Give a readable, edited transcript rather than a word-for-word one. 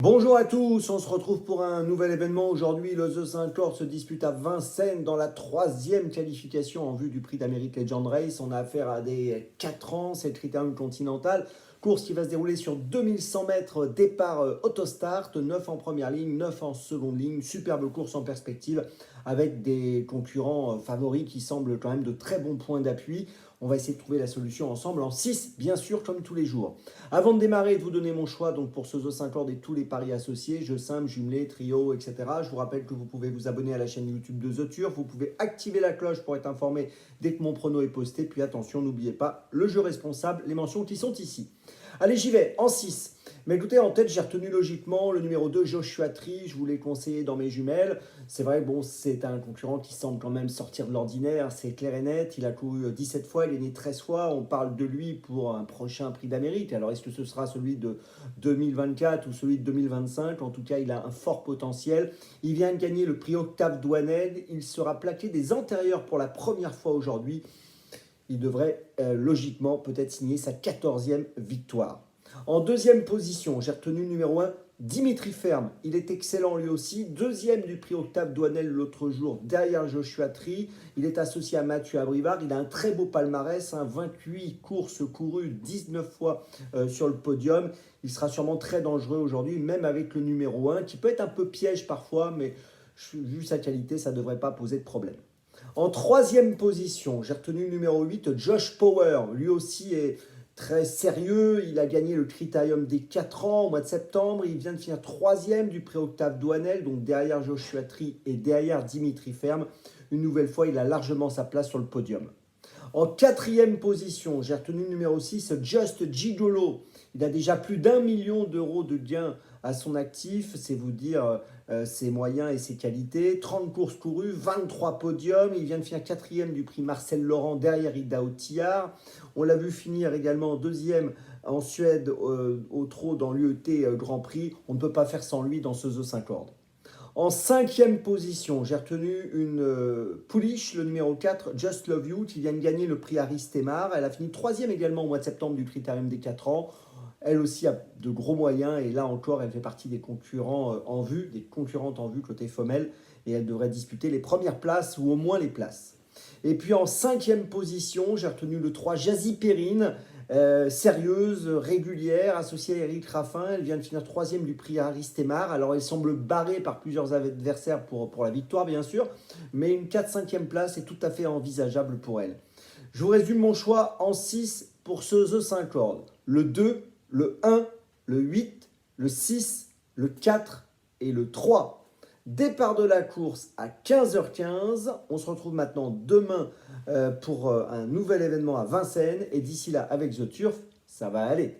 Bonjour à tous, on se retrouve pour un nouvel événement. Aujourd'hui, le The 5 Corps se dispute à Vincennes dans la troisième qualification en vue du prix d'Amérique Legend Race. On a affaire à des 4 ans, c'est le Critérium Continental. Course qui va se dérouler sur 2100 mètres, départ autostart, 9 en première ligne, 9 en seconde ligne. Superbe course en perspective avec des concurrents favoris qui semblent quand même de très bons points d'appui. On va essayer de trouver la solution ensemble en 6, bien sûr, comme tous les jours. Avant de démarrer et de vous donner mon choix donc pour ce The 5 Corps et tous les paris associés, jeux simples, jumelés, trio, etc. Je vous rappelle que vous pouvez vous abonner à la chaîne YouTube de The Turf. Vous pouvez activer la cloche pour être informé dès que mon prono est posté. Puis attention, n'oubliez pas le jeu responsable, les mentions qui sont ici. Allez, j'y vais, en 6. Mais écoutez, en tête, j'ai retenu logiquement le numéro 2, Joshua Tree. Je vous l'ai conseillé dans mes jumelles. C'est vrai, bon, c'est un concurrent qui semble quand même sortir de l'ordinaire. C'est clair et net. Il a couru 17 fois, il est né 13 fois. On parle de lui pour un prochain prix d'Amérique. Alors, est-ce que ce sera celui de 2024 ou celui de 2025? En tout cas, il a un fort potentiel. Il vient de gagner le prix Octave Douanel. Il sera plaqué des antérieurs pour la première fois aujourd'hui. Il devrait logiquement peut-être signer sa 14e victoire. En deuxième position, j'ai retenu le numéro 1, Dimitri Ferme. Il est excellent lui aussi. Deuxième du prix Octave Douanel l'autre jour, derrière Joshua Tree. Il est associé à Mathieu Abrivard. Il a un très beau palmarès, 28 courses courues, 19 fois sur le podium. Il sera sûrement très dangereux aujourd'hui, même avec le numéro 1, qui peut être un peu piège parfois, mais vu sa qualité, ça ne devrait pas poser de problème. En troisième position, j'ai retenu le numéro 8, Josh Power. Lui aussi est très sérieux. Il a gagné le Critérium des 4 ans au mois de septembre. Il vient de finir troisième du prix Octave Douanel, donc derrière Joshua Tree et derrière Dimitri Ferme. Une nouvelle fois, il a largement sa place sur le podium. En quatrième position, j'ai retenu le numéro 6, Just Gigolo. Il a déjà plus d'1 million d'euros de gains à son actif, c'est vous dire ses moyens et ses qualités. 30 courses courues, 23 podiums. Il vient de finir quatrième du prix Marcel Laurent derrière Ida Ottillard. On l'a vu finir également deuxième en Suède au trot dans l'UET Grand Prix. On ne peut pas faire sans lui dans ce The 5 Cordes. En cinquième position, j'ai retenu une pouliche, le numéro 4, Just Love You, qui vient de gagner le prix Aristemar. Elle a fini troisième également au mois de septembre du Critérium des 4 ans. Elle aussi a de gros moyens et là encore, elle fait partie des concurrents en vue, des concurrentes en vue côté femelle. Et elle devrait disputer les premières places ou au moins les places. Et puis en cinquième position, j'ai retenu le 3, Jazzy Perrine. Sérieuse, régulière, associée à Eric Raffin. Elle vient de finir troisième du prix Aristemar. Alors elle semble barrée par plusieurs adversaires pour la victoire, bien sûr. Mais une 4-5e place est tout à fait envisageable pour elle. Je vous résume mon choix en 6 pour ce The 5 Cordes. Le 2, le 1, le 8, le 6, le 4 et le 3. Départ de la course à 15h15. On se retrouve maintenant demain pour un nouvel événement à Vincennes. Et d'ici là, avec The Turf, ça va aller.